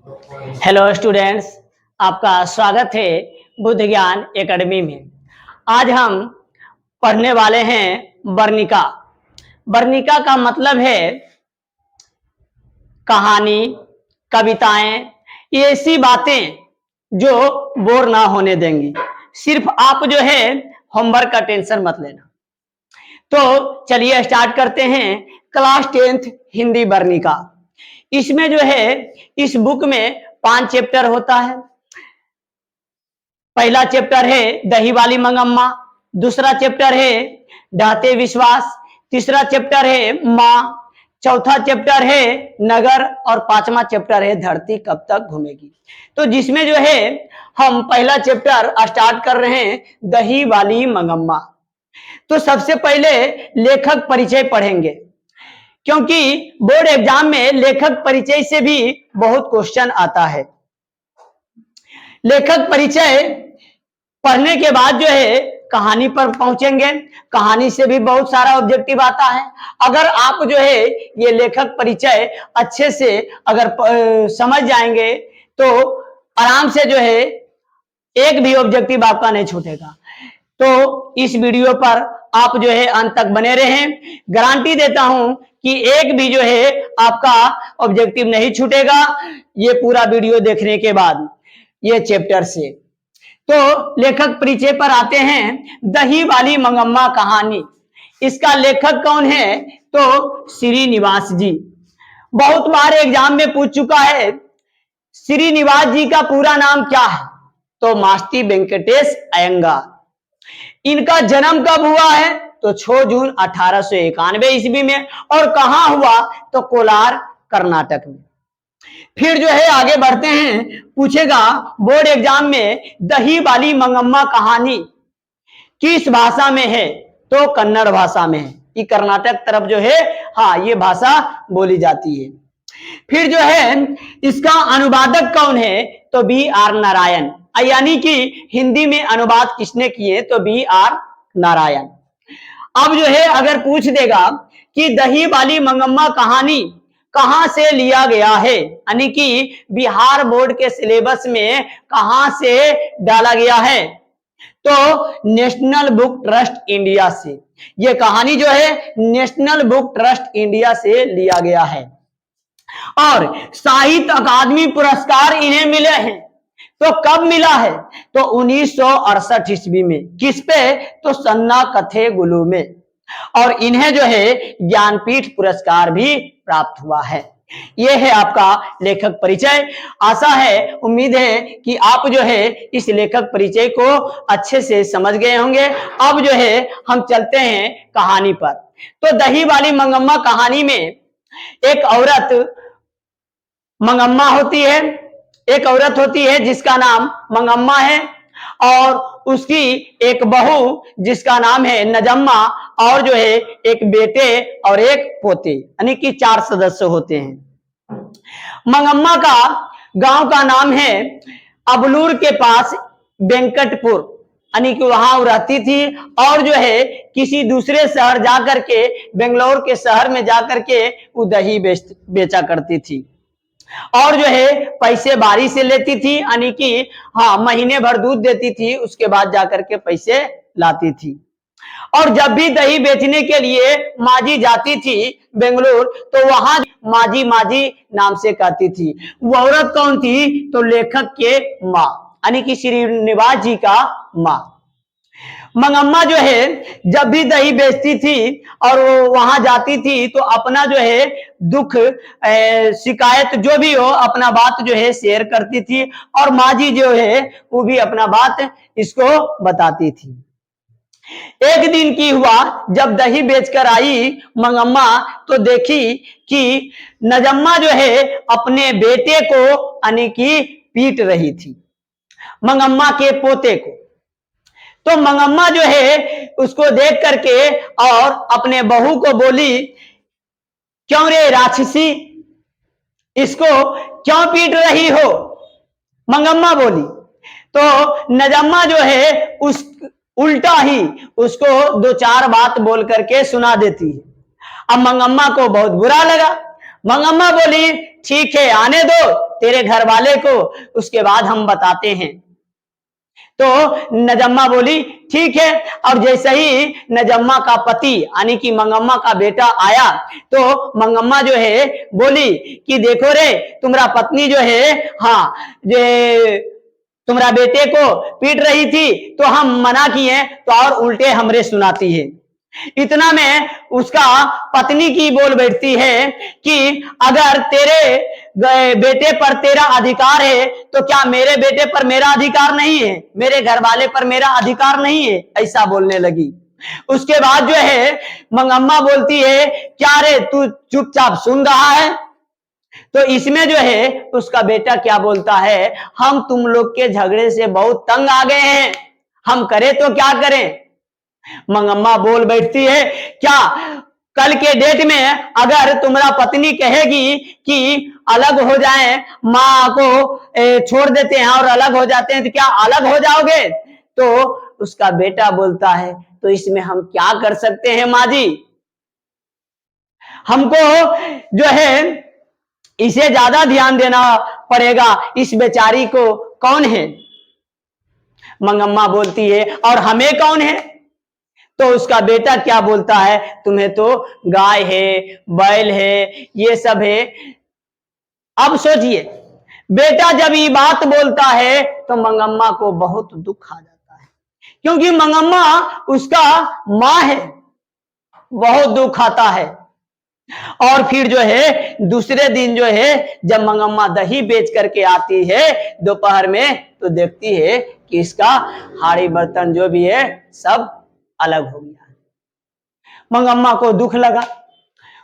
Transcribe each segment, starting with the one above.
Hello students, आपका स्वागत है बुद्ध ज्ञान एकेडमी में। आज हम पढ़ने वाले हैं वर्णिका। वर्णिका का मतलब है कहानी, कविताएं, ये ऐसी बातें जो बोर ना होने देंगी। सिर्फ आप जो है होमवर्क का टेंशन मत लेना। तो चलिए स्टार्ट करते हैं। Class 10th Hindi Varnika. इसमें जो है इस बुक में 5 चैप्टर होता है। पहला चैप्टर है दही वाली मंगम्मा, दूसरा चैप्टर है ढाते विश्वास, तीसरा चैप्टर है माँ, चौथा चैप्टर है नगर और पांचवा चैप्टर है धरती कब तक घूमेगी। तो जिसमें जो है हम पहला चैप्टर स्टार्ट कर रहे हैं दही वाली मंगम्मा। तो सबसे पहले लेखक परिचय पढ़ेंगे, क्योंकि बोर्ड एग्जाम में लेखक परिचय से भी बहुत क्वेश्चन आता है। लेखक परिचय पढ़ने के बाद जो है कहानी पर पहुंचेंगे। कहानी से भी बहुत सारा ऑब्जेक्टिव आता है। अगर आप जो है ये लेखक परिचय अच्छे से अगर समझ जाएंगे तो आराम से जो है एक भी ऑब्जेक्टिव आपका नहीं छूटेगा। तो इस वीडियो पर आप जो है अंत तक बने रहें। गारंटी देता हूं कि एक भी जो है आपका ऑब्जेक्टिव नहीं छूटेगा ये पूरा वीडियो देखने के बाद ये चैप्टर से। तो लेखक परिचय पर आते हैं। दही वाली मंगम्मा कहानी, इसका लेखक कौन है? तो श्रीनिवास जी। बहुत बार एग्जाम में पूछ चुका है श्रीनिवास जी का पूरा नाम क्या है? तो मास्ती वेंकटेश अयंगार। इनका जन्म कब हुआ है? तो 6 जून 1891 ईस्वी में। और कहां हुआ? तो कोलार कर्नाटक में। फिर जो है आगे बढ़ते हैं। पूछेगा बोर्ड एग्जाम में दही वाली मंगम्मा कहानी किस भाषा में है? तो कन्नड़ भाषा में है। ये कर्नाटक तरफ जो है ये भाषा बोली जाती है। फिर जो है इसका अनुवादक कौन है? तो B.R. नारायण। यानी कि हिंदी में अनुवाद किसने किए? तो B.R. नारायण। अब जो है अगर पूछ देगा कि दही वाली मंगम्मा कहानी कहां से लिया गया है, यानी कि बिहार बोर्ड के सिलेबस में कहां से डाला गया है, तो नेशनल बुक ट्रस्ट इंडिया से। यह कहानी जो है नेशनल बुक ट्रस्ट इंडिया से लिया गया है। और साहित्य अकादमी पुरस्कार इन्हें मिले हैं। तो कब मिला है? तो 1968 ईस्वी में। किस पे? तो सन्ना कथे गुलू में। और इन्हें जो है ज्ञानपीठ पुरस्कार भी प्राप्त हुआ है। यह है आपका लेखक परिचय। आशा है, उम्मीद है कि आप जो है इस लेखक परिचय को अच्छे से समझ गए होंगे। अब जो है हम चलते हैं कहानी पर। तो दही वाली मंगम्मा कहानी में एक औरत मंगम्मा होती है। एक औरत होती है जिसका नाम मंगम्मा है, और उसकी एक बहू जिसका नाम है नजम्मा, और जो है एक बेटे और एक पोते, यानी कि 4 सदस्य होते हैं। मंगम्मा का गांव का नाम है अबलूर के पास वेंकटपुर, यानी कि वहां वो रहती थी। और जो है किसी दूसरे शहर जाकर के, बेंगलोर के शहर में जाकर के वो दही बेचा करती थी। और जो है पैसे बारी से लेती थी, यानी कि महीने भर दूध देती थी, उसके बाद जाकर के पैसे लाती थी। और जब भी दही बेचने के लिए माजी जाती थी बेंगलोर, तो वहां माजी माजी नाम से कहती थी। वो औरत कौन थी? तो लेखक के माँ, यानी कि श्रीनिवास जी का माँ। मंगम्मा जो है जब भी दही बेचती थी और वो वहां जाती थी, तो अपना जो है दुख शिकायत जो भी हो अपना बात जो है शेयर करती थी। और माजी जो है वो भी अपना बात इसको बताती थी। एक दिन की हुआ, जब दही बेचकर आई मंगम्मा, तो देखी कि नजम्मा जो है अपने बेटे को यानी कि पीट रही थी, मंगम्मा के पोते को। तो मंगम्मा जो है उसको देख करके और अपने बहू को बोली, क्यों रे राक्षसी, इसको क्यों पीट रही हो? मंगम्मा बोली। तो नजम्मा जो है उस उल्टा ही उसको 2-4 बात बोल करके सुना देती है। अब मंगम्मा को बहुत बुरा लगा। मंगम्मा बोली, ठीक है आने दो, तेरे घर वाले को, उसके बाद हम बताते हैं। तो नजम्मा बोली ठीक है। और जैसे ही नजम्मा का पति यानी कि मंगम्मा का बेटा आया तो मंगम्मा जो है बोली कि देखो रे, तुम्हारा पत्नी जो है हाँ ये तुम्हारा बेटे को पीट रही थी, तो हम मना किए तो और उल्टे हमरे सुनाती है। इतना में उसका पत्नी की बोल बैठती है कि अगर तेरे बेटे पर तेरा अधिकार है तो क्या मेरे बेटे पर मेरा अधिकार नहीं है, मेरे घर वाले पर मेरा अधिकार नहीं है, ऐसा बोलने लगी। उसके बाद जो है मंगम्मा बोलती है क्या रे तू चुपचाप सुन रहा है। तो इसमें जो है उसका बेटा क्या बोलता है, हम तुम लोग के झगड़े से बहुत तंग आ गए हैं, हम करें तो क्या करें। मंगम्मा बोल बैठती है क्या कल के डेट में अगर तुम्हारा पत्नी कहेगी कि अलग हो जाए, माँ को छोड़ देते हैं और अलग हो जाते हैं, तो क्या अलग हो जाओगे। तो उसका बेटा बोलता है तो इसमें हम क्या कर सकते हैं माँ जी, हमको जो है इसे ज्यादा ध्यान देना पड़ेगा, इस बेचारी को कौन है। मंगम्मा बोलती है और हमें कौन है। तो उसका बेटा क्या बोलता है, तुम्हें तो गाय है, बैल है, ये सब है। अब सोचिए बेटा जब ये बात बोलता है तो मंगम्मा को बहुत दुख आ जाता है, क्योंकि मंगम्मा उसका माँ है, बहुत दुख आता है। और फिर जो है दूसरे दिन जो है जब मंगम्मा दही बेच करके आती है दोपहर में, तो देखती है कि इसका हाड़ी बर्तन जो भी है सब अलग हो गया। मंगम्मा को दुख लगा।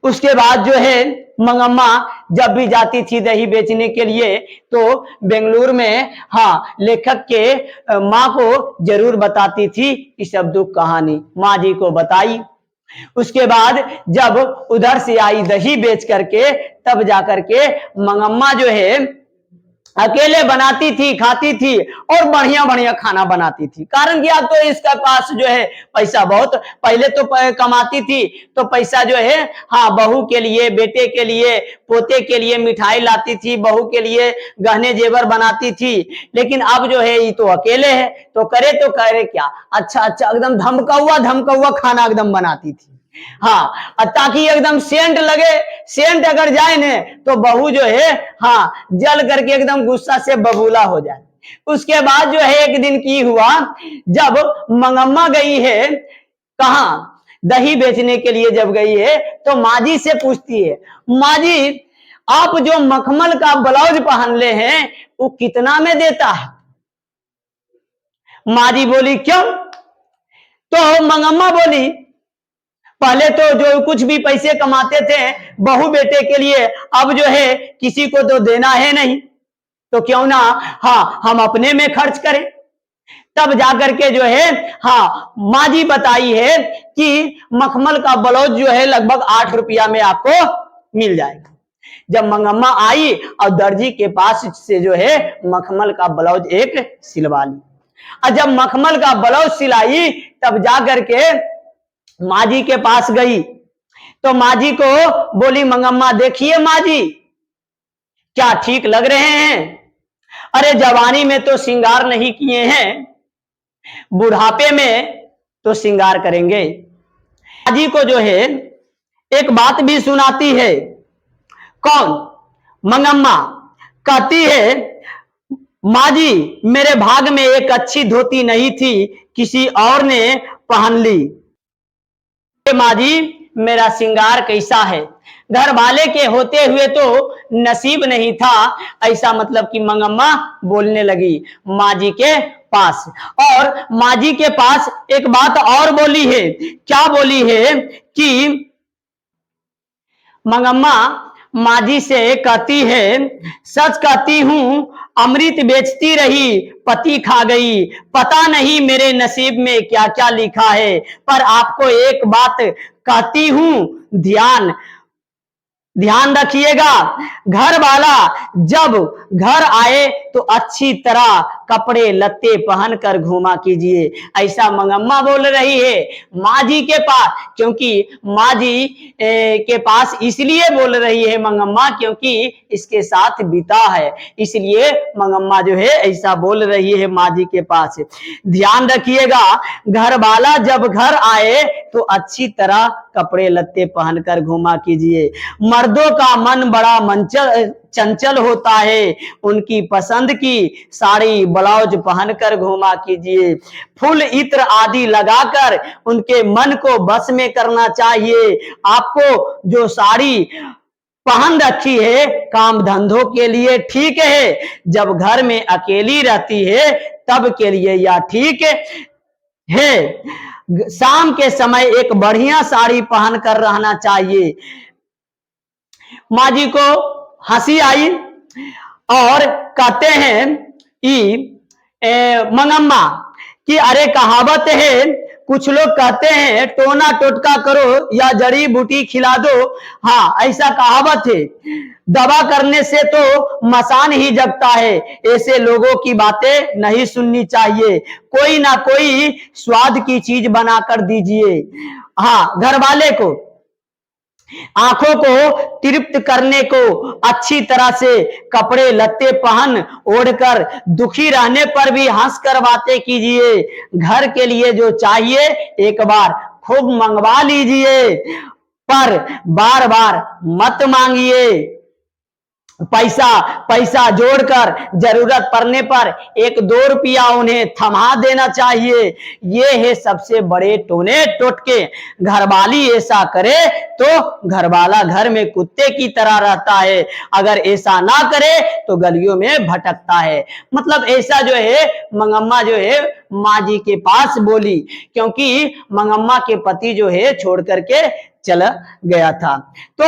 उसके बाद जो है मंगम्मा जब भी जाती थी दही बेचने के लिए तो बेंगलुरु में हाँ लेखक के माँ को जरूर बताती थी कि सब दुख कहानी, माँ जी को बताई। उसके बाद जब उधर से आई दही बेच करके तब जाकर के मंगम्मा जो है अकेले बनाती थी, खाती थी और बढ़िया बढ़िया खाना बनाती थी। कारण क्या, तो इसका पास जो है पैसा बहुत पहले तो कमाती थी, तो पैसा जो है हाँ बहू के लिए, बेटे के लिए, पोते के लिए मिठाई लाती थी, बहू के लिए गहने जेवर बनाती थी। लेकिन अब जो है ये तो अकेले है तो करे क्या, अच्छा एकदम धमकौआ खाना एकदम बनाती थी हाँ, ताकि एकदम सेंट लगे। सेंट अगर जाए ने तो बहू जो है हाँ जल करके एकदम गुस्सा से बबूला हो जाए। उसके बाद जो है एक दिन की हुआ, जब मंगम्मा गई है कहाँ दही बेचने के लिए, जब गई है तो माँ जी से पूछती है, माँ जी आप जो मखमल का ब्लाउज पहन ले हैं वो कितना में देता है। माँ जी बोली क्यों। तो मंगम्मा बोली पहले तो जो कुछ भी पैसे कमाते थे बहू बेटे के लिए, अब जो है किसी को तो देना है नहीं, तो क्यों ना हाँ हम अपने में खर्च करें। तब जाकर के जो है हाँ माँ जी बताई है कि मखमल का ब्लाउज जो है लगभग 8 रुपया में आपको मिल जाएगा। जब मंगम्मा आई और दर्जी के पास से जो है मखमल का ब्लाउज एक सिलवा ली, और जब मखमल का ब्लाउज सिलाई तब जाकर के माँ जी के पास गई तो माँ जी को बोली मंगम्मा देखिए माँ जी क्या ठीक लग रहे हैं, अरे जवानी में तो श्रृंगार नहीं किए हैं, बुढ़ापे में तो श्रृंगार करेंगे। माँ जी को जो है एक बात भी सुनाती है। कौन, मंगम्मा कहती है माँ जी मेरे भाग में एक अच्छी धोती नहीं थी, किसी और ने पहन ली। माँ जी मेरा श्रृंगार कैसा है, घर वाले के होते हुए तो नसीब नहीं था, ऐसा मतलब कि मंगम्मा बोलने लगी माँ जी के पास। और माँ जी के पास एक बात और बोली है, क्या बोली है कि मंगम्मा माँ जी से कहती है सच कहती हूं अमृत बेचती रही पति खा गई, पता नहीं मेरे नसीब में क्या क्या लिखा है, पर आपको एक बात कहती हूं ध्यान ध्यान रखिएगा, घर वाला जब घर आए तो अच्छी तरह कपड़े लत्ते पहनकर घूमा कीजिए। ऐसा मंगम्मा बोल रही है माँ जी के पास, क्योंकि माँ जी के पास इसलिए बोल रही है मंगम्मा क्योंकि इसके साथ बीता है, इसलिए मंगम्मा जो है ऐसा बोल रही है माँ जी के पास। ध्यान रखिएगा, घर वाला जब घर आए तो अच्छी तरह कपड़े लत्ते पहनकर घूमा कीजिए। मर्दों का मन बड़ा चंचल होता है, उनकी पसंद की साड़ी ब्लाउज पहनकर घूमा कीजिए। फूल इत्र आदि लगाकर उनके मन को बस में करना चाहिए। आपको जो साड़ी पहन रखी है काम धंधों के लिए ठीक है, जब घर में अकेली रहती है तब के लिए यह ठीक है। शाम के समय एक बढ़िया साड़ी पहनकर रहना चाहिए। माँ जी को हंसी आई और कहते हैं मंगम्मा कि अरे कहावत है, कुछ लोग कहते हैं टोना टोटका करो या जड़ी बूटी खिला दो। हाँ, ऐसा कहावत है, दवा करने से तो मसान ही जगता है। ऐसे लोगों की बातें नहीं सुननी चाहिए, कोई ना कोई स्वाद की चीज बनाकर दीजिए। हाँ, घर वाले को आंखों को तृप्त करने को अच्छी तरह से कपड़े लत्ते पहन ओढ़कर दुखी रहने पर भी हंस कर बातें कीजिए। घर के लिए जो चाहिए एक बार खूब मंगवा लीजिए, पर बार बार मत मांगिए। पैसा जोड़कर जरूरत पड़ने पर 1-2 रुपया उन्हें थमा देना चाहिए। ये है सबसे बड़े टोने टोटके। घरवाली ऐसा करे तो घरवाला घर में कुत्ते की तरह रहता है, अगर ऐसा ना करे तो गलियों में भटकता है। मतलब ऐसा जो है मंगम्मा जो है माँ जी के पास बोली, क्योंकि मंगम्मा के पति जो है छोड़ करके चला गया था। तो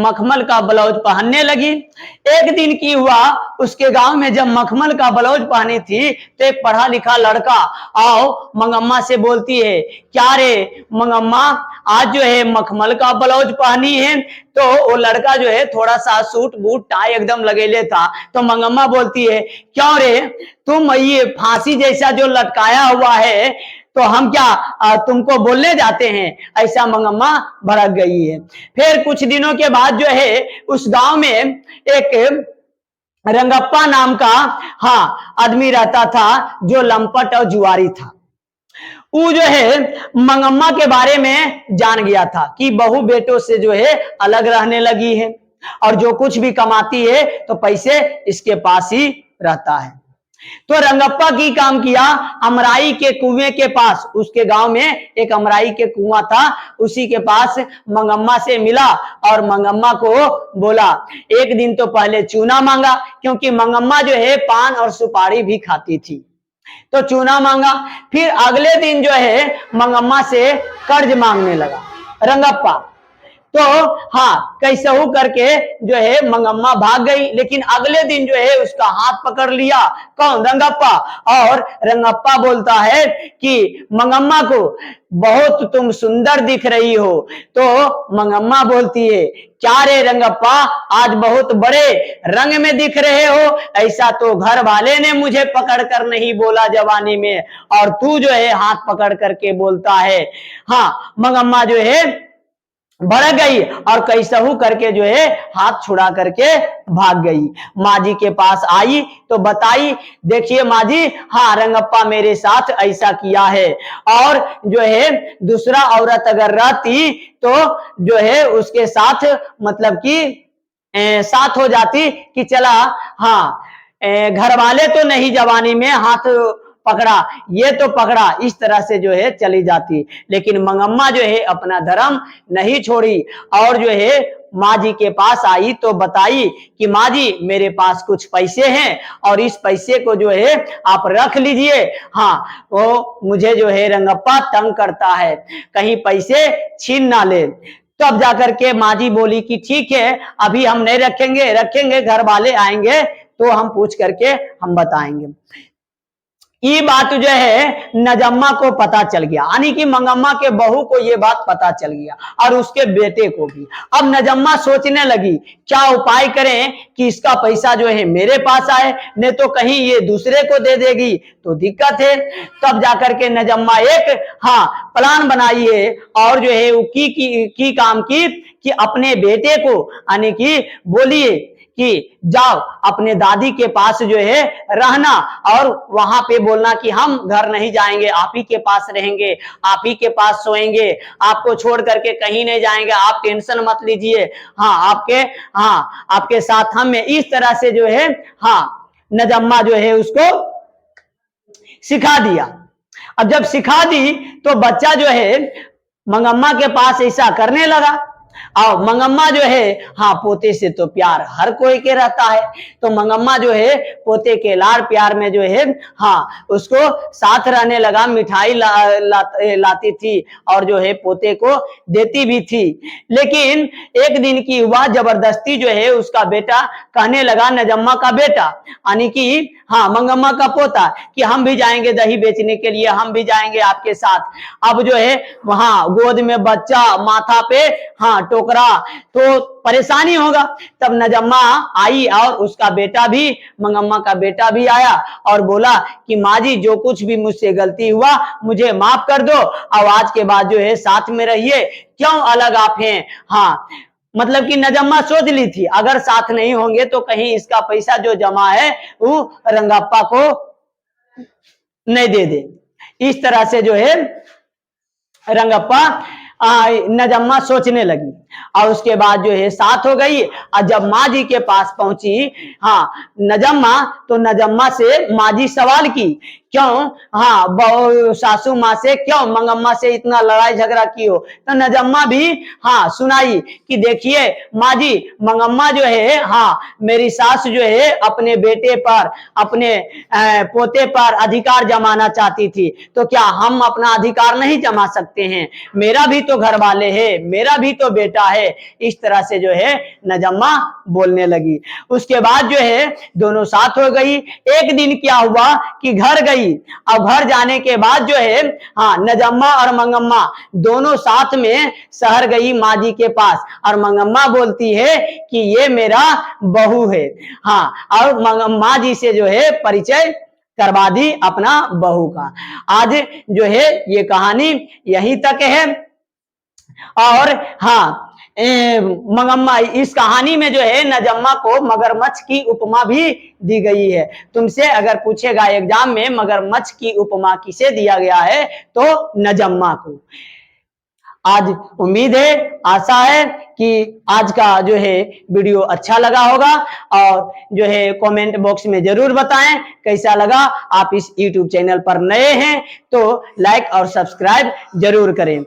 मखमल का ब्लाउज पहनने लगी। एक दिन की हुआ, उसके गांव में जब मखमल का ब्लाउज पहनी थी तो एक पढ़ा लिखा लड़का आओ मंगम्मा से बोलती है, क्या रे मंगम्मा आज जो है मखमल का ब्लाउज पहनी है। तो वो लड़का जो है थोड़ा सा सूट बूट टाई एकदम लगेले था। तो मंगम्मा बोलती है, क्यों रे तुम ये फांसी जैसा जो लटकाया हुआ है तो हम क्या तुमको बोलने जाते हैं। ऐसा मंगम्मा भड़क गई है। फिर कुछ दिनों के बाद जो है उस गांव में एक रंगप्पा नाम का आदमी रहता था, जो लंपट और जुआरी था। वो जो है मंगम्मा के बारे में जान गया था कि बहू बेटों से जो है अलग रहने लगी है और जो कुछ भी कमाती है तो पैसे इसके पास ही रहता है। तो रंगप्पा की काम किया अमराई के कुएं के पास। उसके गांव में एक अमराई के कुआं था, उसी के पास मंगम्मा से मिला और मंगम्मा को बोला। एक दिन तो पहले चूना मांगा, क्योंकि मंगम्मा जो है पान और सुपारी भी खाती थी, तो चूना मांगा। फिर अगले दिन जो है मंगम्मा से कर्ज मांगने लगा रंगप्पा। तो कैसहू करके जो है मंगम्मा भाग गई, लेकिन अगले दिन जो है उसका हाथ पकड़ लिया कौन, रंगप्पा। और रंगप्पा बोलता है कि मंगम्मा को, बहुत तुम सुंदर दिख रही हो। तो मंगम्मा बोलती है, क्या रे रंगप्पा आज बहुत बड़े रंग में दिख रहे हो, ऐसा तो घर वाले ने मुझे पकड़ कर नहीं बोला जवानी में, और तू जो है हाथ पकड़ करके बोलता है। मंगम्मा जो है बढ़ गई और कैसहू करके जो है हाथ छुड़ा करके भाग गई। माँ जी के पास आई तो बताई, देखिए माँ जी, रंगप्पा मेरे साथ ऐसा किया है, और जो है दूसरा औरत अगर रहती तो जो है उसके साथ मतलब कि साथ हो जाती कि चला घर वाले तो नहीं जवानी में हाथ पकड़ा, ये तो पकड़ा, इस तरह से जो है चली जाती। लेकिन मंगम्मा जो है अपना धर्म नहीं छोड़ी और जो है माँ जी के पास आई तो बताई कि माँ जी मेरे पास कुछ पैसे हैं और इस पैसे को जो है आप रख लीजिए। वो मुझे जो है रंगप्पा तंग करता है, कहीं पैसे छीन ना ले। तब जाकर के माँ जी बोली कि ठीक है, अभी हम नहीं रखेंगे, घर वाले आएंगे तो हम पूछ करके हम बताएंगे। ये बात जो है नजम्मा को पता चल गया, यानी कि मंगम्मा के बहू को ये बात पता चल गया और उसके बेटे को भी। अब नजम्मा सोचने लगी क्या उपाय करें कि इसका पैसा जो है मेरे पास आए, नहीं तो कहीं ये दूसरे को दे देगी तो दिक्कत है। तब जाकर के नजम्मा एक प्लान बनाई है और जो है वो की काम की कि अपने बेटे को यानी कि बोलिए कि जाओ अपने दादी के पास जो है रहना और वहां पे बोलना कि हम घर नहीं जाएंगे, आप ही के पास रहेंगे, आप ही के पास सोएंगे, आपको छोड़ करके कहीं नहीं जाएंगे, आप टेंशन मत लीजिए, आपके साथ हम हैं। इस तरह से जो है नजम्मा जो है उसको सिखा दिया। अब जब सिखा दी तो बच्चा जो है मंगम्मा के पास ऐसा करने लगा। और मंगम्मा जो है पोते से तो प्यार हर कोई के रहता है, तो मंगम्मा जो है पोते के लाड़ प्यार में जो है उसको साथ रहने लगा, मिठाई लाती थी और जो है पोते को देती भी थी। लेकिन एक दिन की हुआ जबरदस्ती जो है उसका बेटा कहने लगा, नजम्मा का बेटा यानी कि मंगम्मा का पोता, कि हम भी जाएंगे दही बेचने के लिए, हम भी जाएंगे आपके साथ। अब जो है वहां गोद में बच्चा, माथा पे टोकरा, तो परेशानी होगा। तब नजम्मा आई और उसका बेटा भी, मंगम्मा का बेटा भी आया और बोला कि माँ जी जो कुछ भी मुझसे गलती हुआ मुझे माफ कर दो, अब आज के बाद जो है साथ में रहिए, क्यों अलग आप हैं। मतलब कि नजम्मा सोच ली थी अगर साथ नहीं होंगे तो कहीं इसका पैसा जो जमा है वो रंगप्पा को नहीं दे दे। इस तरह से जो है रंगप्पा नजम्मा सोचने लगी और उसके बाद जो है साथ हो गई। और जब माँ जी के पास पहुंची नजम्मा, तो नजम्मा से माँ जी सवाल की, क्यों सासू माँ से, क्यों मंगम्मा से इतना लड़ाई झगड़ा की हो। तो नजम्मा भी सुनाई कि देखिए माँ जी, मंगम्मा जो है मेरी सास जो है अपने बेटे पर, अपने पोते पर अधिकार जमाना चाहती थी, तो क्या हम अपना अधिकार नहीं जमा सकते हैं, मेरा भी तो घर वाले हैं, मेरा भी तो बेटा है। इस तरह से जो है नजम्मा बोलने लगी। उसके बाद जो है दोनों साथ हो गई। एक दिन क्या हुआ कि घर गई। अब घर जाने के बाद जो है नजम्मा और मंगम्मा दोनों साथ में शहर गई माँ जी के पास, और मंगम्मा बोलती है कि ये मेरा बहू है। और माँ जी से जो है परिचय करवा दी अपना बहू का। आज जो है ये कहानी यहीं तक है। और मंगम्मा, इस कहानी में जो है नजम्मा को मगरमच्छ की उपमा भी दी गई है। तुमसे अगर पूछेगा एग्जाम में मगरमच्छ की उपमा किसे दिया गया है तो नजम्मा को। आज उम्मीद है, आशा है कि आज का जो है वीडियो अच्छा लगा होगा, और जो है कमेंट बॉक्स में जरूर बताएं कैसा लगा। आप इस YouTube चैनल पर नए हैं तो लाइक और सब्सक्राइब जरूर करें।